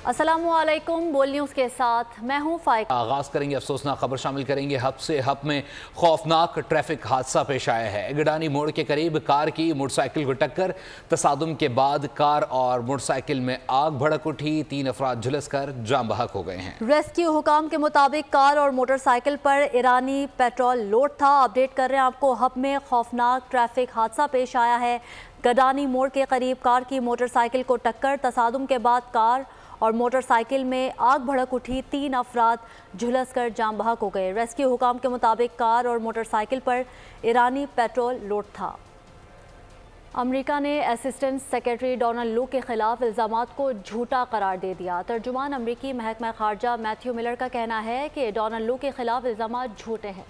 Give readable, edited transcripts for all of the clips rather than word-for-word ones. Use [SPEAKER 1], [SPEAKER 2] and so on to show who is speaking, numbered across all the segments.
[SPEAKER 1] अस्सलामुअलैकुम, बोल न्यूज़ के साथ मैं हूं फाइक।
[SPEAKER 2] आगाज करेंगे अफसोसनाक खबर शामिल करेंगे। हब से हब में खौफनाक ट्रैफिक हादसा पेश आया है। गिडानी मोड़ के करीब कार की मोटरसाइकिल को टक्कर, तसादुम के बाद कार और मोटरसाइकिल में आग भड़क उठी। 3 अफराद झुलसकर जाम बहक हो गए हैं।
[SPEAKER 1] रेस्क्यू हुकाम के मुताबिक कार और मोटरसाइकिल पर ईरानी पेट्रोल लोड था। अपडेट कर रहे हैं आपको, हब में खौफनाक ट्रैफिक हादसा पेश आया है। गडानी मोड़ के करीब कार की मोटरसाइकिल को टक्कर, तसादुम के बाद कार और मोटरसाइकिल में आग भड़क उठी। 3 अफराद झुलसकर जाम बहक हो गए। रेस्क्यू हुकाम के मुताबिक कार और मोटरसाइकिल पर ईरानी पेट्रोल लोड था। अमेरिका ने असिस्टेंट सेक्रेटरी डोनाल्ड लू के खिलाफ इल्ज़ामात को झूठा करार दे दिया। तर्जुमान अमेरिकी महकमा खारजा मैथ्यू मिलर का कहना है कि डोनाल्ड लू के खिलाफ इल्ज़ामात झूठे हैं।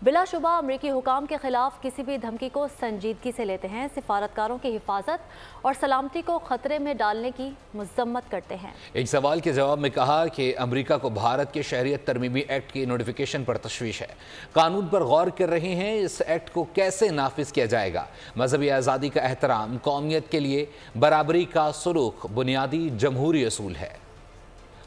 [SPEAKER 1] बिलाशुबा अमेरिकी हुकाम के खिलाफ किसी भी धमकी को संजीदगी से लेते हैं, सिफारतकारों की हिफाजत और सलामती को खतरे में डालने की मजम्मत करते हैं।
[SPEAKER 2] एक सवाल के जवाब में कहा कि अमेरिका को भारत के शहरियत तरमीमी एक्ट की नोटिफिकेशन पर तशवीश है। कानून पर गौर कर रहे हैं, इस एक्ट को कैसे नाफिज किया जाएगा। मजहबी आज़ादी का एहतराम, कौमियत के लिए बराबरी का सुलूक बुनियादी जमहूरी असूल है।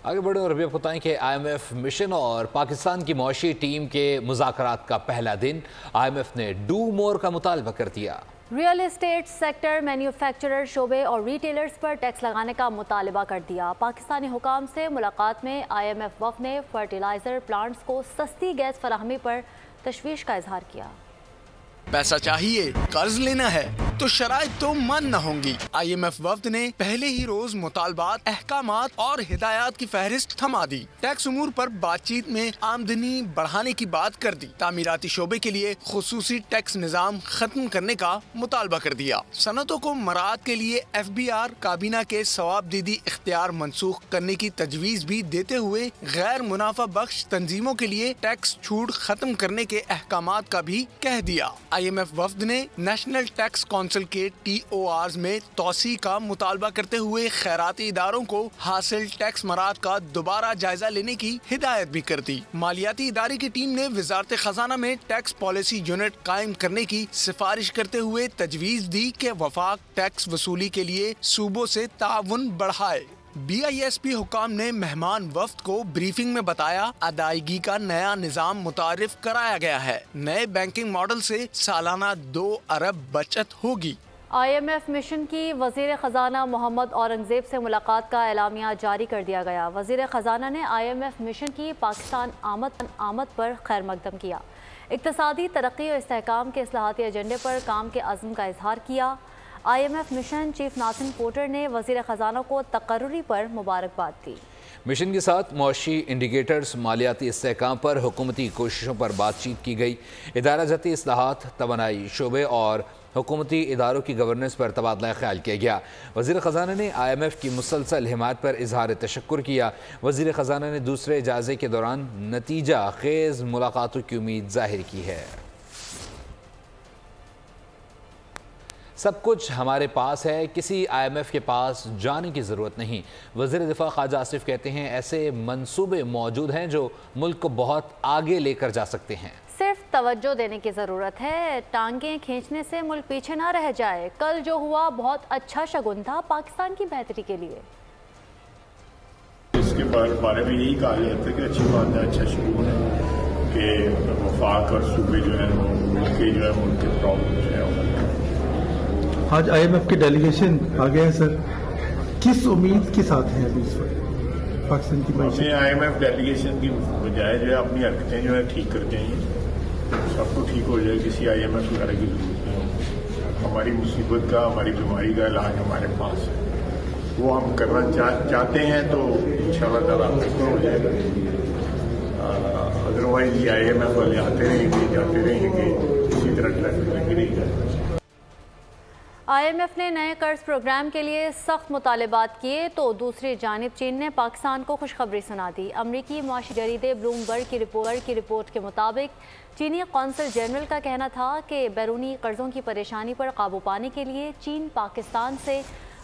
[SPEAKER 2] आगे बढ़े और अभी आपको बताएं कि IMF मिशन और पाकिस्तान की मुआशी टीम के मुज़ाकरात का पहला दिन। IMF ने डू मोर का मुतालबा कर दिया।
[SPEAKER 1] रियल एस्टेट सेक्टर, मैन्युफैक्चरर शोबे और रिटेलर्स पर टैक्स लगाने का मुतालबा कर दिया। पाकिस्तानी हुकाम से मुलाकात में IMF वफ़द ने फर्टिलाइज़र प्लांट्स को सस्ती गैस फराहमी पर तशवीश का इजहार किया।
[SPEAKER 3] पैसा चाहिए, कर्ज लेना है तो शराइत तो मान न होंगी। IMF वफ्द ने पहले ही रोज मुतालबात, अहकामात और हिदायत की फहरिस्त थमा दी। टैक्स उमूर पर बातचीत में आमदनी बढ़ाने की बात कर दी। तामीराती शोबे के लिए खुसूसी टैक्स निज़ाम खत्म करने का मुतालबा कर दिया। सनतों को मराद के लिए FBR काबीना के सवाबदीदी इख्तियार मनसूख करने की तजवीज़ भी देते हुए गैर मुनाफा बख्श तंजीमों के लिए टैक्स छूट खत्म करने के अहकामात का भी कह दिया। IMF वफ्द ने नेशनल टैक्स काउंसिल के TORs में तोसी का मुतालबा करते हुए खैराती इदारों को हासिल टैक्स मराद का दोबारा जायजा लेने की हिदायत भी कर दी। मालियाती इदारे की टीम ने वजारत खजाना में टैक्स पॉलिसी यूनिट कायम करने की सिफारिश करते हुए तजवीज दी कि वफाक टैक्स वसूली के लिए सूबों से ताउन बढ़ाए। BISP हुकाम ने मेहमान वफ्द को ब्रीफिंग में बताया, अदायगी का नया निज़ाम मुतारिफ कराया गया है। नए बैंकिंग मॉडल से सालाना 2 अरब बचत होगी।
[SPEAKER 1] IMF मिशन की वज़ीर ख़जाना मोहम्मद औरंगज़ेब से मुलाकात का एलामिया जारी कर दिया गया। वज़ीर ख़जाना ने IMF मिशन की पाकिस्तान आमद पर खैर मकदम किया। इक़्तिसादी तरक्की और इस्तेहकाम के इस्लाहाती एजेंडे पर काम के अज़्म का इजहार किया। IMF मिशन चीफ नासिन पोर्टर ने वज़ीर ख़जाना को तकर्रुरी पर मुबारकबाद दी।
[SPEAKER 2] मिशन के साथ मुआशी इंडिकेटर्स, मालियाती इस्तेहकाम पर हुकूमती कोशिशों पर बातचीत की गई। इदारा जाती इस्लाहात, तवानाई शोबे और हुकूमती इदारों की गवर्नेंस पर तबादला ख्याल किया गया। वज़ीर ख़जाना ने IMF की मुसलसल हिमायत पर इजहार तशक्कुर किया। वज़ीर ख़जाना ने दूसरे जायज़े के दौरान नतीजा खेज़ मुलाकातों की उम्मीद जाहिर की है। सब कुछ हमारे पास है, किसी IMF के पास जाने की ज़रूरत नहीं। वज़ीर दिफ़ा ख्वाजा आसिफ कहते हैं, ऐसे मंसूबे मौजूद हैं जो मुल्क को बहुत आगे लेकर जा सकते हैं।
[SPEAKER 1] सिर्फ तवज्जो देने की ज़रूरत है। टांगें खींचने से मुल्क पीछे ना रह जाए। कल जो हुआ बहुत अच्छा शगुन था पाकिस्तान की बेहतरी के लिए।
[SPEAKER 4] इसके बारे में यही कहा जाता है कि अच्छी बात है, अच्छा शगुन है कि वफाक और सूबे जो है मिल के जो है उनके प्रॉब्लम जो है।
[SPEAKER 5] आज IMF के डेलीगेशन आ गए हैं सर, किस उम्मीद के साथ हैं अभी इस वक्त पाकिस्तान की
[SPEAKER 4] हमने IMF डेलीगेशन की बजाय जो है अपनी हरकतें जो है ठीक करके हैं, सबको ठीक हो जाए, किसी IMF वगैरह की जरूरत नहीं हो। हमारी मुसीबत का, हमारी बीमारी का इलाज हमारे पास है, वो हम करना चाहते हैं तो इंशाल्लाह ताला हो जाएगा। अदरवाइज ये IMF वाले आते रहेंगे, जाते रहेंगे, इसी तरह ट्रैफिक लगी रहेगा।
[SPEAKER 1] IMF ने नए कर्ज प्रोग्राम के लिए सख्त मुतालबात किए तो दूसरी जानिब चीन ने पाकिस्तान को खुशखबरी सुना दी। अमरीकी मुआशी जरीदे ब्लूमबर्ग की रिपोर्ट के मुताबिक चीनी कौंसल जनरल का कहना था कि बैरूनी कर्जों की परेशानी पर काबू पाने के लिए चीन पाकिस्तान से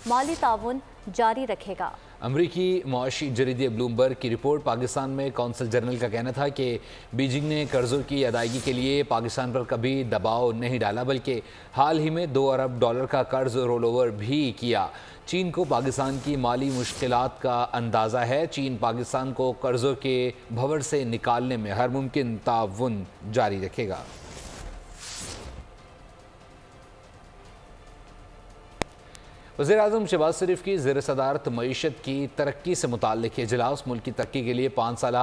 [SPEAKER 1] माली ताउन जारी रखेगा।
[SPEAKER 2] अमरीकी मुआशी जरीदे ब्लूमबर्ग की रिपोर्ट। पाकिस्तान में कौंसल जनरल का कहना था कि बीजिंग ने कर्ज़ों की अदायगी के लिए पाकिस्तान पर कभी दबाव नहीं डाला, बल्कि हाल ही में $2 अरब का कर्ज रोल ओवर भी किया। चीन को पाकिस्तान की माली मुश्किलात का अंदाज़ा है। चीन पाकिस्तान को कर्ज़ों के भंवर से निकालने में हर मुमकिन ताउन जारी रखेगा। वज़ीर-ए-आज़म शहबाज शरीफ की ज़ेर सदारत मईशत की तरक्की से मुताल्लिक़ इजलास। मुल्क की तरक्की के लिए 5 साला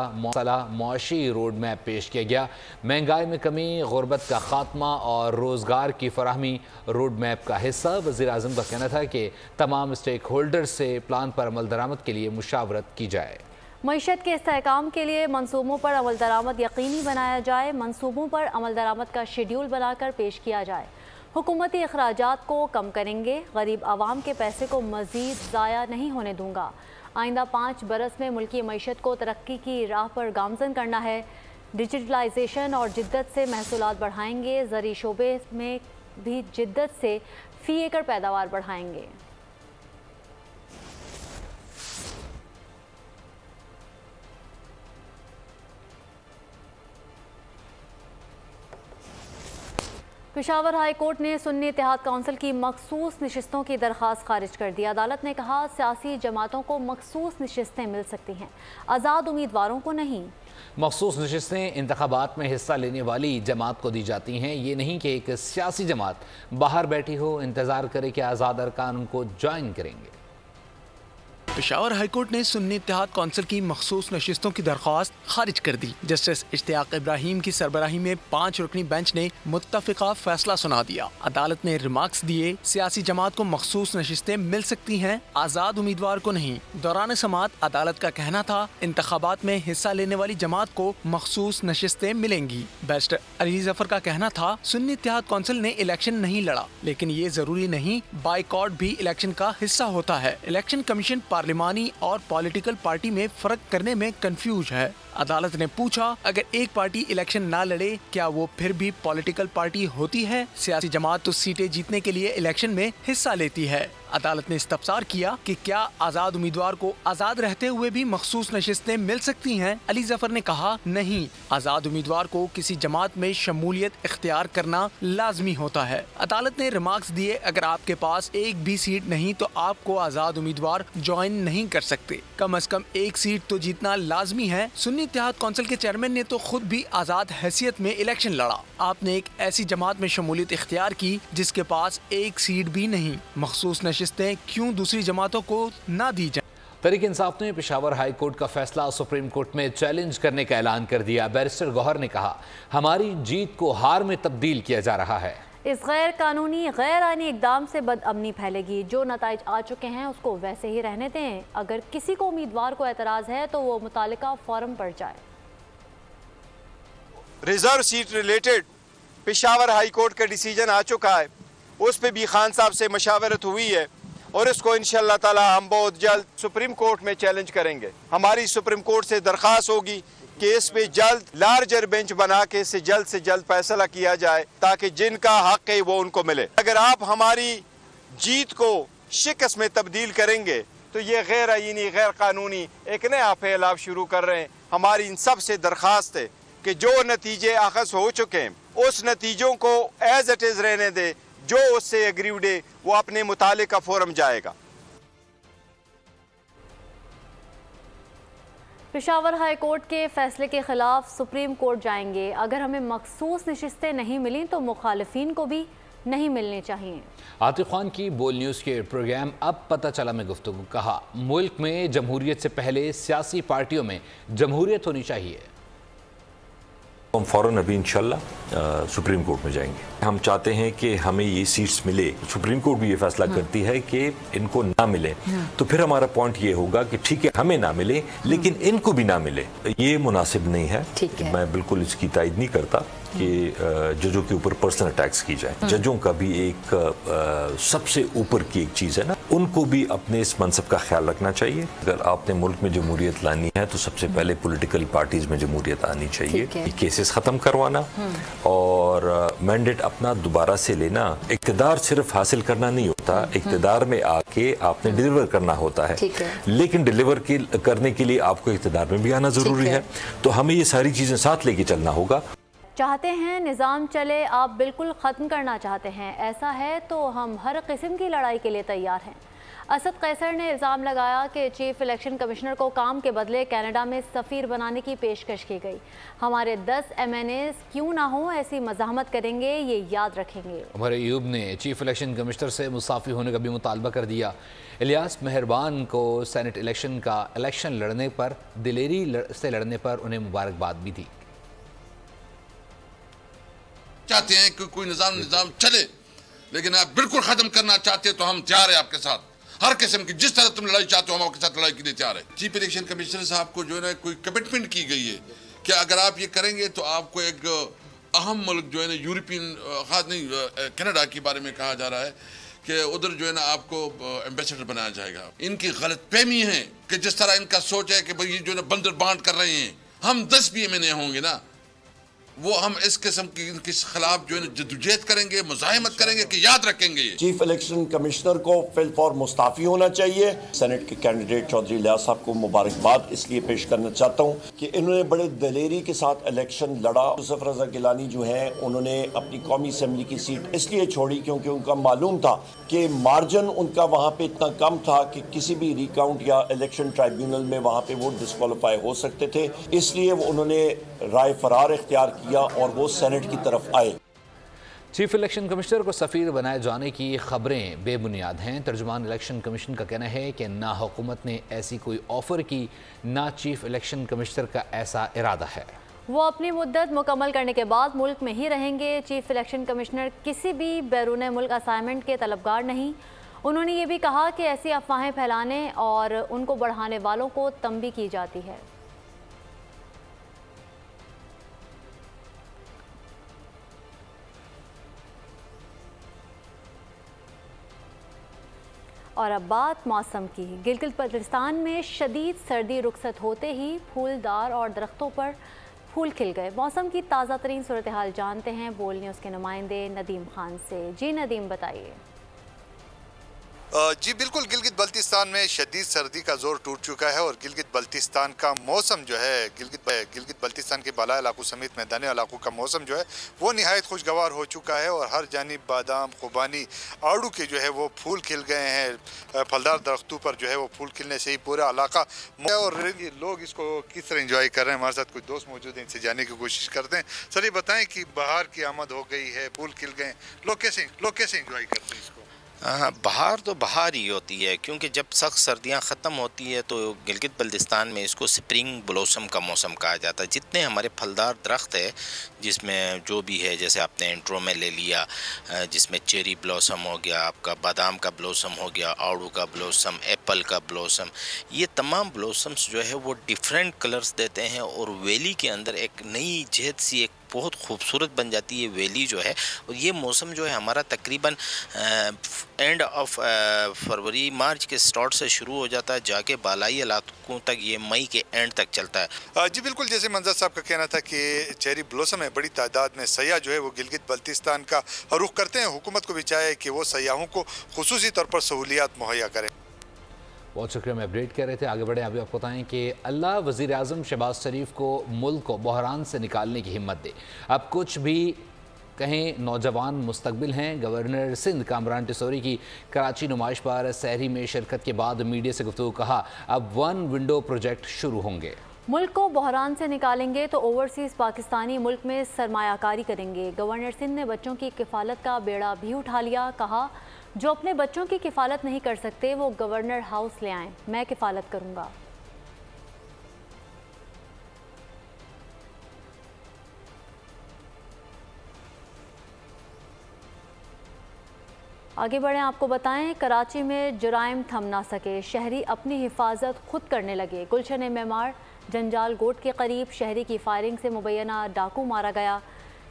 [SPEAKER 2] मुआशी रोड मैप पेश किया गया। महंगाई में कमी, गुरबत का खात्मा और रोज़गार की फराहमी रोड मैप का हिस्सा। वज़ीर-ए-आज़म का कहना था कि तमाम स्टेक होल्डर से प्लान पर अमल दरामद के लिए मुशावरत की जाए।
[SPEAKER 1] मईशत के इस्तेहकाम के लिए मनसूबों पर अमल दरामद यकीनी बनाया जाए। मनसूबों पर अमल दरामद का शेड्यूल बनाकर पेश किया जाए। हुकूमती अखराजात को कम करेंगे। गरीब आवाम के पैसे को मज़ीद ज़ाया नहीं होने दूंगा। आइंदा 5 बरस में मुल्की मईशत को तरक्की की राह पर गामज़न करना है। डिजिटलाइजेशन और जिद्दत से महसूलात बढ़ाएंगे। ज़री शोबे में भी जिद्दत से फ़ी एकड़ पैदावार बढ़ाएंगे। पेशावर हाई कोर्ट ने सुन्नी इत्तेहाद काउंसिल की मखसूस नशिस्तों की दरख्वास्त खारिज कर दी। अदालत ने कहा सियासी जमातों को मखसूस नशिस्तें मिल सकती हैं, आज़ाद उम्मीदवारों को नहीं।
[SPEAKER 2] मखसूस नशिस्तें इंतखाबात में हिस्सा लेने वाली जमात को दी जाती हैं। ये नहीं कि एक सियासी जमात बाहर बैठी हो, इंतज़ार करे कि आज़ाद अरकान उनको ज्वाइन करेंगे।
[SPEAKER 3] पेशावर हाईकोर्ट ने सुन्नी इत्तेहाद काउंसिल की मखसूस नशिस्तों की दरख्वास्त खारिज कर दी। जस्टिस इश्तियाक इब्राहिम की सरबराही में 5 रुकनी बेंच ने मुत्तफिका फैसला सुना दिया। अदालत ने रिमार्क्स दिए, सियासी जमात को मखसूस नशिस्तें मिल सकती हैं, आज़ाद उम्मीदवार को नहीं। दौरान समाअत अदालत का कहना था इंतखाबात में हिस्सा लेने वाली जमात को मखसूस नशिस्तें मिलेंगी। बैरिस्टर अली जफर का कहना था सुन्नी इत्तेहाद काउंसिल ने इलेक्शन नहीं लड़ा, लेकिन ये जरूरी नहीं, बाइकॉट भी इलेक्शन का हिस्सा होता है। इलेक्शन कमीशन पार्लिमानी और पॉलिटिकल पार्टी में फर्क करने में कंफ्यूज है। अदालत ने पूछा अगर एक पार्टी इलेक्शन ना लड़े क्या वो फिर भी पॉलिटिकल पार्टी होती है? सियासी जमात तो सीटें जीतने के लिए इलेक्शन में हिस्सा लेती है। अदालत ने इस्तफसार किया कि क्या आज़ाद उम्मीदवार को आज़ाद रहते हुए भी मखसूस नशिस्तें मिल सकती हैं? अली जफर ने कहा नहीं, आज़ाद उम्मीदवार को किसी जमात में शमूलियत इख्तियार करना लाजमी होता है। अदालत ने रिमार्क्स दिए अगर आपके पास एक भी सीट नहीं तो आपको आज़ाद उम्मीदवार ज्वाइन नहीं कर सकते, कम से कम एक सीट तो जीतना लाजमी है। सुन्नी इत्तेहाद काउंसिल के चेयरमैन ने तो खुद भी आज़ाद हैसियत में इलेक्शन लड़ा। आपने एक ऐसी जमात में शमूलियत इख्तियार की जिसके पास एक सीट भी नहीं, मखसूस नशिस्तें क्यों दूसरी जमातों को ना दी जाए?
[SPEAKER 2] तहरीक इंसाफ ने पेशावर हाई कोर्ट का फैसला सुप्रीम कोर्ट में चैलेंज करने का ऐलान कर दिया। बैरिस्टर गौहर ने कहा हमारी जीत को हार में तब्दील किया जा रहा है।
[SPEAKER 1] इस गैर कानूनी गैर आईनी इकदाम से बदअमनी फैलेगी। जो नताइज आ चुके हैं उसको वैसे ही रहने दें। अगर किसी को उम्मीदवार को एतराज़ है तो वो मुतालिका फॉर्म पर जाए।
[SPEAKER 6] Reserve seat related Peshawar high court का डिसीजन आ चुका है, उस पर भी खान साहब से मशावरत हुई है और इसको इंशाअल्लाह ताला हम बहुत जल्द सुप्रीम कोर्ट में चैलेंज करेंगे। हमारी सुप्रीम कोर्ट से दरख्वास्त होगी कि इस पे जल्द लार्जर बेंच बना के इससे जल्द फैसला किया जाए ताकि जिनका हक है वो उनको मिले। अगर आप हमारी जीत को शिकस्त में तब्दील करेंगे तो ये गैर आईनी गैर कानूनी एक नया फैलाव शुरू कर रहे हैं। हमारी इन सब से दरख्वास्त है कि जो नतीजे अखज़ हो चुके हैं उस नतीजों को एज इट इज़ रहने दे, जो उससे एग्रीड है वो अपने मुतालिका फोरम जाएगा।
[SPEAKER 1] पेशावर हाई कोर्ट के फैसले के खिलाफ सुप्रीम कोर्ट जाएंगे। अगर हमें मखसूस नशिस्तें नहीं मिली तो मुखालिफिन को भी नहीं मिलनी चाहिए।
[SPEAKER 2] आतिफ खान की बोल न्यूज़ के प्रोग्राम अब पता चला में गुफ्तगू। कहा मुल्क में जमहूरियत से पहले सियासी पार्टियों में जमहूरियत होनी चाहिए।
[SPEAKER 7] हम फ़ौरन अभी इंशाल्लाह सुप्रीम कोर्ट में जाएंगे। हम चाहते हैं कि हमें ये सीट्स मिले। सुप्रीम कोर्ट भी ये फैसला करती है कि इनको ना मिले तो फिर हमारा पॉइंट ये होगा कि ठीक है हमें ना मिले लेकिन इनको भी ना मिले, ये मुनासिब नहीं है। मैं बिल्कुल इसकी तायद नहीं करता। कि जजों के ऊपर पर्सनल अटैक्स की जाए। जजों का भी एक सबसे ऊपर की एक चीज़ है ना, उनको भी अपने इस मनसब का ख्याल रखना चाहिए। अगर आपने मुल्क में जमहूरियत लानी है तो सबसे पहले पॉलिटिकल पार्टीज में जमहूरियत आनी चाहिए, केसेस ख़त्म करवाना और मैंडेट अपना दोबारा से लेना। इक़्तिदार सिर्फ हासिल करना नहीं होता, इक़्तिदार में आके आपने डिलीवर करना होता है, लेकिन डिलीवर करने के लिए आपको इक़्तिदार में भी आना ज़रूरी है। तो हमें ये सारी चीज़ें साथ लेके चलना होगा।
[SPEAKER 1] चाहते हैं निज़ाम चले, आप बिल्कुल ख़त्म करना चाहते हैं, ऐसा है तो हम हर किस्म की लड़ाई के लिए तैयार हैं। असद कैसर ने इल्ज़ाम लगाया कि चीफ इलेक्शन कमिश्नर को काम के बदले कनाडा में सफ़ीर बनाने की पेशकश की गई। हमारे 10 MNAs क्यों ना हो ऐसी मज़ाहमत करेंगे, ये याद रखेंगे।
[SPEAKER 2] उमर अयूब ने चीफ इलेक्शन कमिश्नर से मुसाफ़ी होने का भी मुतालबा कर दिया। इलियास मेहरबान को सेनेट इलेक्शन का इलेक्शन लड़ने पर, दिलेरी से लड़ने पर उन्हें मुबारकबाद भी दी।
[SPEAKER 8] चाहते हैं कि कोई निज़ाम चले, लेकिन आप बिल्कुल ख़त्म करना चाहते हैं तो हम तैयार हैं आपके साथ। हर किस्म की जिस तरह तुम लड़ाई चाहते हो हम आपके साथ लड़ाई के लिए तैयार है। चीफ इलेक्शन कमिश्नर साहब को जो है ना कोई कमिटमेंट की गई है कि अगर आप ये करेंगे तो आपको एक अहम मुल्क जो है ना यूरोपियन, खास नहीं कनाडा के बारे में कहा जा रहा है कि उधर जो है ना आपको एम्बेसडर बनाया जाएगा। इनकी गलतफहमी है कि जिस तरह इनका सोच है कि भाई ये जो है ना बंदर बांट कर रहे हैं, हम 10 भी MNA होंगे ना, वो हम इस किस्म की इनके खिलाफ जो है जद्दोजहद करेंगे, मुज़ाहिमत करेंगे कि याद रखेंगे।
[SPEAKER 9] चीफ इलेक्शन कमिश्नर को फिलफौर मुस्ताफ़ी होना चाहिए। सेनेट के कैंडिडेट चौधरी इलियास साहब को मुबारकबाद इसलिए पेश करना चाहता हूँ कि इन्होंने बड़े दलेरी के साथ इलेक्शन लड़ा। यूसुफ रज़ा गिलानी जो है उन्होंने अपनी कौमी असम्बली की सीट इसलिए छोड़ी क्योंकि उनका मालूम था कि मार्जिन उनका वहाँ पे इतना कम था कि किसी भी रिकाउंट या इलेक्शन ट्राइब्यूनल में वहाँ पे वोट डिस्क्वालीफाई हो सकते थे। इसलिए उन्होंने राय फरार इख्तियार किया और वो सेनेट की तरफ आए।
[SPEAKER 2] चीफ इलेक्शन कमिश्नर को सफ़ीर बनाए जाने की खबरें बेबुनियाद हैं। तर्जुमान इलेक्शन कमीशन का कहना है कि ना हुकूमत ने ऐसी कोई ऑफ़र की, ना चीफ इलेक्शन कमिश्नर का ऐसा इरादा है।
[SPEAKER 1] वो अपनी मुद्दत मुकम्मल करने के बाद मुल्क में ही रहेंगे। चीफ इलेक्शन कमिश्नर किसी भी बैरून मुल्क असाइनमेंट के तलबगार नहीं। उन्होंने ये भी कहा कि ऐसी अफवाहें फैलाने और उनको बढ़ाने वालों को तंबी की जाती है। और अब बात मौसम की। गिलगित बल्तिस्तान में शदीद सर्दी रुखसत होते ही फूलदार और दरख्तों पर फूल खिल गए। मौसम की ताज़ा तरीन सूरत हाल जानते हैं बोल न्यूज़ के नुमाइंदे नदीम खान से। जी नदीम, बताइए।
[SPEAKER 10] जी बिल्कुल, गिलगित बल्तिस्तान में शदीद सर्दी का जोर टूट चुका है और गिलगित बल्तिस्तान का मौसम जो है, गिलगित बल्तिस्तान के बाला इलाकों समेत मैदानी इलाकों का मौसम जो है वो निहायत खुशगवार हो चुका है और हर जानिब बादाम, खुबानी, आड़ू के जो है वो फूल खिल गए हैं। फलदार दरख्तों पर जो है वो फूल खिलने से ही पूरा इलाका और लोग इसको किस तरह इंजॉय कर रहे हैं। हमारे साथ कुछ दोस्त मौजूद हैं, इनसे जानने की कोशिश करते हैं। सर ये बताएं कि बहार की आमद हो गई है, फूल खिल गए, लोग कैसे इंजॉय करते हैं इसको?
[SPEAKER 11] बहार तो बहार ही होती है, क्योंकि जब सख्त सर्दियां ख़त्म होती है तो गिलगित बल्तिस्तान में इसको स्प्रिंग ब्लॉसम का मौसम कहा जाता है। जितने हमारे फलदार दरख्त है जिसमें जो भी है, जैसे आपने इंट्रो में ले लिया, जिसमें चेरी ब्लॉसम हो गया, आपका बादाम का ब्लॉसम हो गया, आड़ू का ब्लॉसम, एप्पल का ब्लॉसम, ये तमाम ब्लॉसम्स जो है वो डिफरेंट कलर्स देते हैं और वैली के अंदर एक नई जहद सी, एक बहुत खूबसूरत बन जाती है वैली जो है। और ये मौसम जो है हमारा तकरीबन एंड ऑफ फरवरी मार्च के स्टार्ट से शुरू हो जाता है, जाके बालाई इलाकों तक ये मई के एंड तक चलता है।
[SPEAKER 10] जी बिल्कुल, जैसे मंजर साहब का कहना था कि चेरी ब्लॉसम है, बड़ी तादाद में सयाह जो है वो गिलगित बल्तिस्तान का रुख करते हैं। हुकूमत को भी चाहिए कि वो सयाहों को खुसूसी तौर पर सहूलियात मुहैया करें।
[SPEAKER 2] बहुत शुक्रिया, मैं अपडेट कर रहे थे। आगे बढ़े, अभी आपको बताएं कि अल्लाह वज़ीर आज़म शहबाज शरीफ को मुल्क को बहरान से निकालने की हिम्मत दे। अब कुछ भी कहें, नौजवान मुस्तकबिल हैं। गवर्नर सिंध कामरान टिसोरी की कराची नुमाइश पर सहरी में शिरकत के बाद मीडिया से गुफ्तगू कहा, अब 1 विंडो प्रोजेक्ट शुरू होंगे।
[SPEAKER 1] मुल्क को बहरान से निकालेंगे तो ओवरसीज़ पाकिस्तानी मुल्क में सरमायाकारी करेंगे। गवर्नर सिंध ने बच्चों की किफ़ालत का बेड़ा भी उठा लिया। कहा, जो अपने बच्चों की किफ़ालत नहीं कर सकते वो गवर्नर हाउस ले आएं, मैं किफ़ालत करूंगा। आगे बढ़ें, आपको बताएं कराची में जुराइम थम ना सके, शहरी अपनी हिफाजत खुद करने लगे। गुलशन मेमार जंजाल गोट के करीब शहरी की फायरिंग से मुबैना डाकू मारा गया।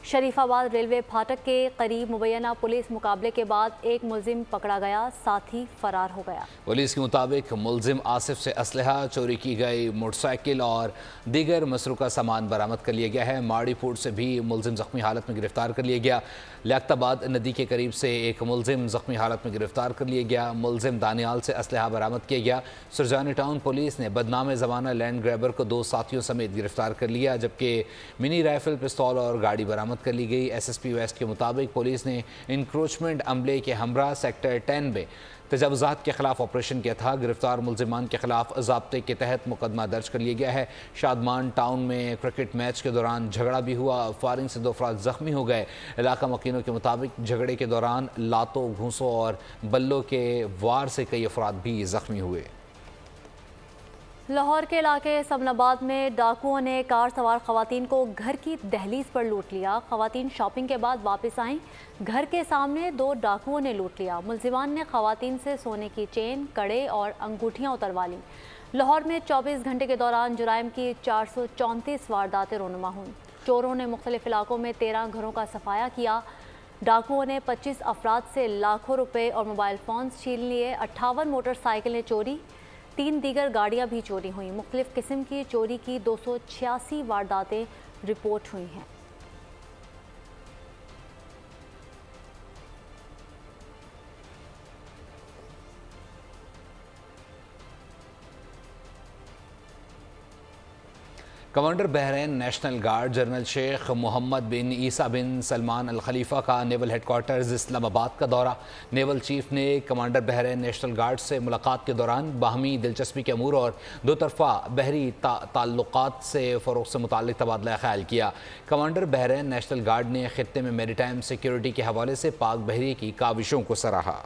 [SPEAKER 1] शरीफाबाद रेलवे फाटक के करीब मुबैना पुलिस मुकाबले के बाद एक मुलजिम पकड़ा गया, साथ ही फरार हो गया।
[SPEAKER 2] पुलिस के मुताबिक मुलजिम आसिफ से असलहा, चोरी की गई मोटरसाइकिल और दीगर मसरूका सामान बरामद कर लिया गया है। माड़ीपुर से भी मुलजिम जख्मी हालत में गिरफ्तार कर लिया गया। लियाकताबाद नदी के करीब से एक मुलजिम जख्मी हालत में गिरफ्तार कर लिया गया। मुलजिम दानियाल से असलहा बरामद किया गया। सुरजानी टाउन पुलिस ने बदनाम ज़माना लैंड ग्रैबर को 2 साथियों समेत गिरफ्तार कर लिया, जबकि मिनी राइफल, पिस्तौल और गाड़ी बरामद कर ली गई। SSP वेस्ट के मुताबिक पुलिस ने इंक्रोचमेंट अमले के हमरा सेक्टर 10 में तजावुज़ात के खिलाफ ऑपरेशन किया था। गिरफ्तार मुलजिमान के खिलाफ ज़ाब्ते के तहत मुकदमा दर्ज कर लिया गया है। शादमान टाउन में क्रिकेट मैच के दौरान झगड़ा भी हुआ, फायरिंग से 2 अफराद जख्मी हो गए। इलाका मकीनों के मुताबिक झगड़े के दौरान लातों, घूंसों और बल्लों के वार से कई अफराद भी जख्मी हुए।
[SPEAKER 1] लाहौर के इलाके समनाबाद में डाकुओं ने कार सवार खवातीन को घर की दहलीज पर लूट लिया। खवातीन शॉपिंग के बाद वापस आईं, घर के सामने 2 डाकुओं ने लूट लिया। मुलजिमान ने खवातीन से सोने की चेन, कड़े और अंगूठियां उतरवा लीं। लाहौर में 24 घंटे के दौरान जुराइम की 434 वारदातें रोनुमा हुई। चोरों ने मुख्तलिफ इलाकों में 13 घरों का सफाया किया। डाकुओं ने 25 अफराद से लाखों रुपए और मोबाइल फ़ोन छीन लिए। 58 मोटरसाइकिलें चोरी, 3 दीगर गाड़ियां भी चोरी हुई। मुख्तलिफ किस्म की चोरी की 286 वारदातें रिपोर्ट हुई हैं।
[SPEAKER 2] Commander Bahrain national guard general Sheikh Mohammed bin Isa bin Salman al Khalifa का नेवल हेडक्वार्टर्स इस्लामाबाद का दौरा। नेवल चीफ ने कमांडर बहरीन नेशनल गार्ड से मुलाकात के दौरान बाहमी दिलचस्पी के अमूर और 2 तरफ़ा बहरी ताल्लुकात से फ़रोग़ से मुताल्लिक़ तबादला ख्याल किया। कमांडर बहरीन नेशनल गार्ड ने ख़ित्ते में मैरीटाइम सिक्योरिटी के हवाले से पाक बहरी की काविशों को सराहा।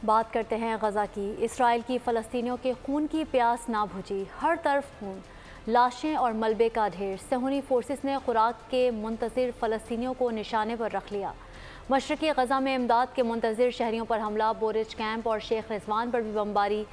[SPEAKER 1] बात करते हैं गज़ा की। इसराइल की फ़लस्तीनियों के खून की प्यास ना बुझी, हर तरफ खून, लाशें और मलबे का ढेर। सहूनी फोर्सेस ने खुराक के मुंतज़िर फ़लस्तीनियों को निशाने पर रख लिया। मशरक़ी गज़ा में इमदाद के मुंतज़िर शहरियों पर हमला, बोरिज कैंप और शेख रिजवान पर भी बमबारी।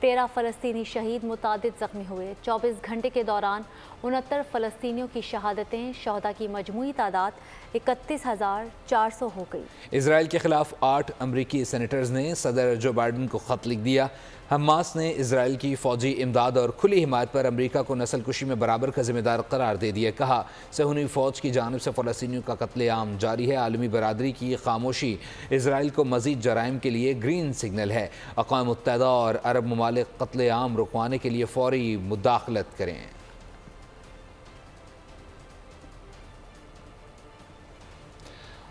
[SPEAKER 1] 13 फ़लस्तीनी शहीद, मुतादिद ज़ख्मी हुए। 24 घंटे के दौरान 69 फ़लस्तीनियों की शहादतें, शहदा की मजमूई तादाद 31,400 हो गई।
[SPEAKER 2] इसराइल के खिलाफ 8 अमरीकी सेनेटर्स ने सदर जो बाइडन को ख़त लिख दिया। हमास ने इसराइल की फ़ौजी इमदाद और खुली हिमायत पर अमरीका को नस्लकुशी में बराबर का जिम्मेदार करार दे दिया। कहा, सहूनी फ़ौज की जानिब से फ़लस्तीनियों का कत्लेआम जारी है। आलमी बरादरी की खामोशी इसराइल को मज़ीद जराइम के लिए ग्रीन सिग्नल है। अक़वाम मुत्तहिदा और अरब ममालिक कत्लेआम रुकवाने के लिए फ़ौरी मुदाखलत करें।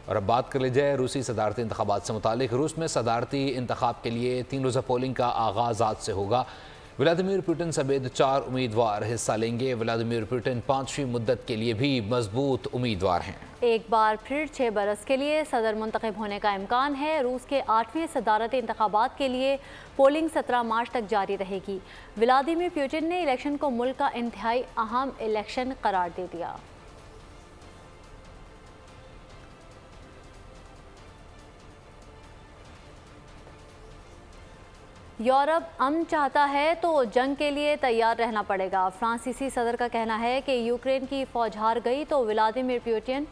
[SPEAKER 2] और अब बात कर ली जाए रूसी सदारती इंतखाबात से मुतालिक। रूस में सदारती इंतखाब के लिए 3 रोज़ा पोलिंग का आगाज़ आज से होगा। व्लादिमीर पुतिन समेत 4 उम्मीदवार हिस्सा लेंगे। व्लादिमीर पुतिन 5वीं मुद्दत के लिए भी मजबूत उम्मीदवार हैं। एक बार फिर 6 बरस के लिए सदर मुंतखब होने का इम्कान है। रूस के 8वें सदारती इंतखाबात के लिए पोलिंग 17 मार्च तक जारी रहेगी। व्लादिमीर पुतिन ने इलेक्शन को मुल्क का इंतहाई अहम इलेक्शन करार दे दिया। यूरोप अमन चाहता है तो जंग के लिए तैयार रहना पड़ेगा। फ्रांसीसी सदर का कहना है कि यूक्रेन की फौज हार गई तो व्लादिमीर पुतिन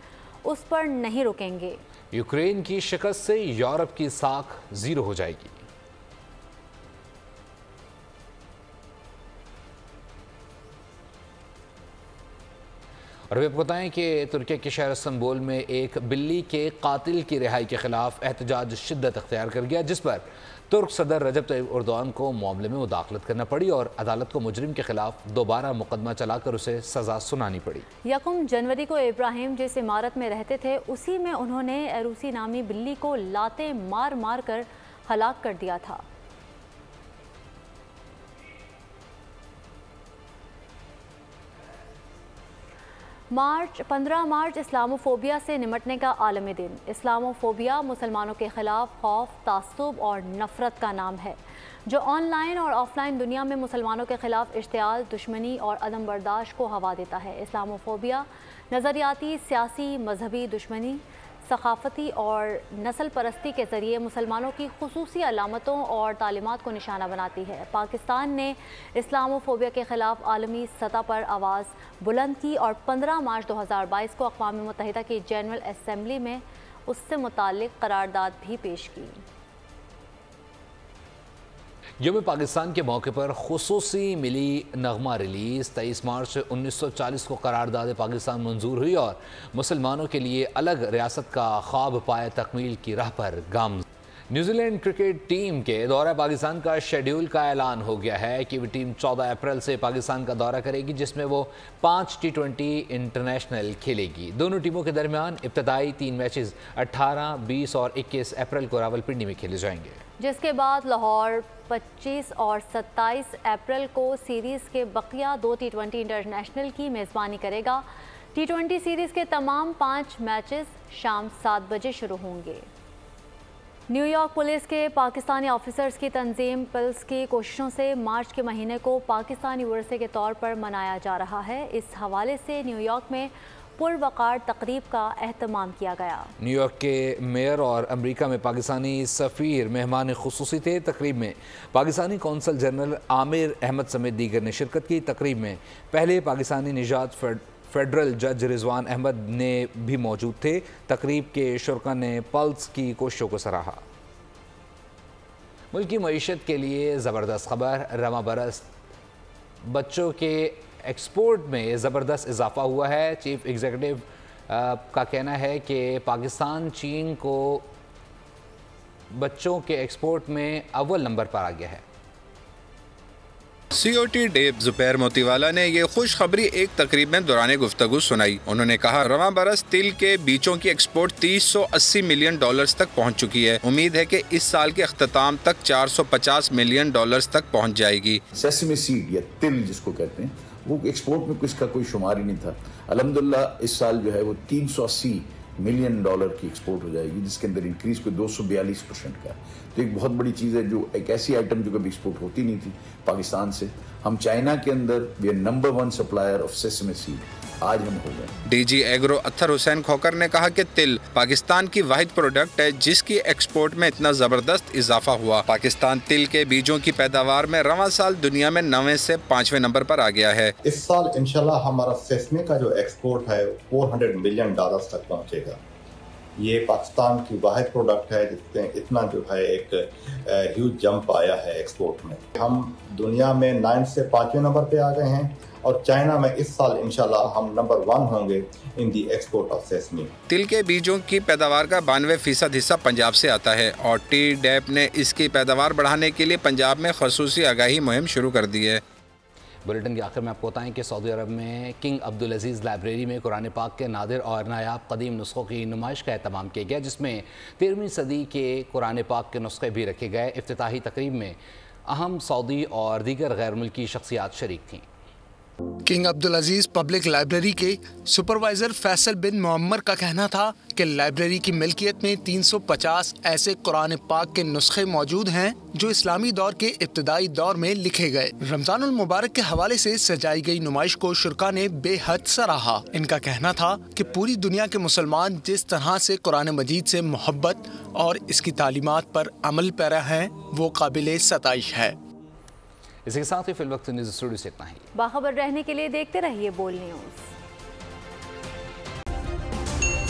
[SPEAKER 2] उस पर नहीं रुकेंगे। यूक्रेन की शिकस्त से यूरोप की साख 0 हो जाएगी। और वे आपको बताएं कि तुर्की के शहर इस्तांबुल में एक बिल्ली के कातिल की रिहाई के खिलाफ एहतजाज शिद्दत अख्तियार कर गया, जिस पर तुर्क सदर रजब तय्यब एर्दोगान को मामले में मुदाखलत करना पड़ी और अदालत को मुजरिम के खिलाफ दोबारा मुकदमा चलाकर उसे सजा सुनानी पड़ी।
[SPEAKER 1] 1 जनवरी को इब्राहिम जिस इमारत में रहते थे उसी में उन्होंने एरूसी नामी बिल्ली को लाते मार मार कर हलाक कर दिया था। 15 मार्च इस्लामोफोबिया से निमटने का आलमी दिन। इस्लामोफोबिया मुसलमानों के खिलाफ खौफ, तासुब और नफरत का नाम है जो ऑनलाइन और ऑफलाइन दुनिया में मुसलमानों के खिलाफ इश्तियाल, दुश्मनी और अदम बर्दाश्त को हवा देता है। इस्लामोफोबिया नज़रियाती, सियासी, मजहबी दुश्मनी, सकाफती और नस्ल परस्ती के ज़रिए मुसलमानों की खुसूसी अलामतों और तालीमात को निशाना बनाती है। पाकिस्तान ने इस्लामोफोबिया के ख़िलाफ़ आलमी सतह पर आवाज़ बुलंद की और 15 मार्च 2022 को अक़वाम मुत्तहिदा की जनरल असम्बली में उससे मुताल्लिक़ करारदाद भी पेश की।
[SPEAKER 2] यौम पाकिस्तान के मौके पर खुसूसी मिली नगमा रिलीज़ 23 मार्च 1940 को करारदाद पाकिस्तान मंजूर हुई और मुसलमानों के लिए अलग रियासत का ख्वाब पाए तकमील की राह पर गामज़न। न्यूजीलैंड क्रिकेट टीम के दौरा पाकिस्तान का शेड्यूल का ऐलान हो गया है कि वह टीम 14 अप्रैल से पाकिस्तान का दौरा करेगी, जिसमें वो 5 T20 इंटरनेशनल खेलेगी। दोनों टीमों के दरमियान इब्तदाई 3 मैचेस 18, 20 और 21 अप्रैल को रावलपिंडी में खेले जाएंगे,
[SPEAKER 1] जिसके बाद लाहौर 25 और 27 अप्रैल को सीरीज़ के बकिया 2 T20 इंटरनेशनल की मेज़बानी करेगा। T20 सीरीज़ के तमाम 5 मैचेस शाम 7 बजे शुरू होंगे। न्यूयॉर्क पुलिस के पाकिस्तानी ऑफिसर्स की तंजीम पल्स की कोशिशों से मार्च के महीने को पाकिस्तानी वर्से के तौर पर मनाया जा रहा है। इस हवाले से न्यूयॉर्क में पुरवकार तकरीब का एहतमाम किया गया।
[SPEAKER 2] न्यूयॉर्क के मेयर और अमेरिका में पाकिस्तानी सफ़ीर मेहमान खुसूसी थे। तकरीब में पाकिस्तानी कौंसल जनरल आमिर अहमद समेत दीगर ने शिरकत की। तकरीब में पहले पाकिस्तानी निजात फेडरल जज रिजवान अहमद ने भी मौजूद थे। तकरीब के शुरका ने पल्स की कोशिशों को सराहा। मुल्क की मईशत के लिए ज़बरदस्त खबर, रमा बरस बच्चों के एक्सपोर्ट में ज़बरदस्त इजाफा हुआ है। चीफ एग्जीक्यूटिव का कहना है कि पाकिस्तान चीन को बच्चों के एक्सपोर्ट में अव्वल नंबर पर आ गया है।
[SPEAKER 12] COT डेब ज़ुबैर मोतीवाला ने ये खुशखबरी एक तकरीब में दौरान गुफ्तगू सुनाई। उन्होंने कहा, रवा बरस तिल के बीजों की एक्सपोर्ट $380 मिलियन तक पहुंच चुकी है। उम्मीद है कि इस साल के अख्ताम तक $450 मिलियन तक पहुंच जाएगी।
[SPEAKER 13] सेसमे सीड या तिल जिसको कहते हैं, वो एक्सपोर्ट में इसका कोई शुमार ही नहीं था। अल्हम्दुलिल्लाह इस साल जो है वो $380 मिलियन की एक्सपोर्ट हो जाएगी, जिसके अंदर इंक्रीज कोई 242% का। तो एक बहुत बड़ी चीज़ है, जो एक ऐसी आइटम जो कभी एक्सपोर्ट होती नहीं थी पाकिस्तान से। हम चाइना के अंदर we are number 1 supplier of sesame seed, आज हम हो गए।
[SPEAKER 12] DG एग्रो अत्तर हुसैन खोकर ने कहा कि तिल पाकिस्तान की वाहिद प्रोडक्ट है जिसकी एक्सपोर्ट में इतना जबरदस्त इजाफा हुआ। पाकिस्तान तिल के बीजों की पैदावार में रवा साल दुनिया में 9वें से 5वें नंबर पर आ गया है।
[SPEAKER 14] इस साल इंशाल्लाह हमारा सेसमे का जो एक्सपोर्ट है $400 मिलियन तक पहुँचेगा। ये पाकिस्तान की वाहिद प्रोडक्ट है जिसमें इतना जो है एक ह्यूज जंप आया है एक्सपोर्ट में। हम दुनिया में 9 से 5वें नंबर पे आ गए हैं और चाइना में इस साल इंशाल्लाह हम नंबर 1 होंगे इन दी एक्सपोर्ट ऑफ सेसमी।
[SPEAKER 12] तिल के बीजों की पैदावार का 92% हिस्सा पंजाब से आता है और TDEP ने इसकी पैदावार बढ़ाने के लिए पंजाब में खसूसी आगाही मुहिम शुरू कर दी है।
[SPEAKER 2] बुलेटिन के आखिर में आपको बताएं कि सऊदी अरब में किंग अब्दुल अजीज़ लाइब्रेरी में कुरान पाक के नादिर और नायाब कदीम नुस्खों की नुमाइश का एहतमाम किया गया, जिसमें 13वीं सदी के कुरान पाक के नुस्खे भी रखे गए। इफ्तिताही तकरीब में अहम सऊदी और दीगर गैर मुल्की शख्सियात शरीक थीं।
[SPEAKER 3] किंग अब्दुल अजीज पब्लिक लाइब्रेरी के सुपरवाइजर फैसल बिन मोहम्मद का कहना था कि लाइब्रेरी की मिल्कियत में 350 ऐसे कुरान पाक के नुस्खे मौजूद हैं जो इस्लामी दौर के इब्तदाई दौर में लिखे गए। रमजानुल मुबारक के हवाले से सजाई गई नुमाइश को शुरका ने बेहद सराहा। इनका कहना था कि पूरी दुनिया के मुसलमान जिस तरह से कुरान मजीद से मोहब्बत और इसकी तालीमात पर अमल पैरा हैं वो काबिले सताइश है।
[SPEAKER 2] इसी के साथ ही फिल वक्त न्यूज़ स्टूडियो से इतना ही।
[SPEAKER 1] बाखबर रहने के लिए देखते रहिए बोल न्यूज़।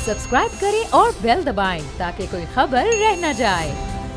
[SPEAKER 15] सब्सक्राइब करें और बेल दबाएं ताकि कोई खबर रह न जाए।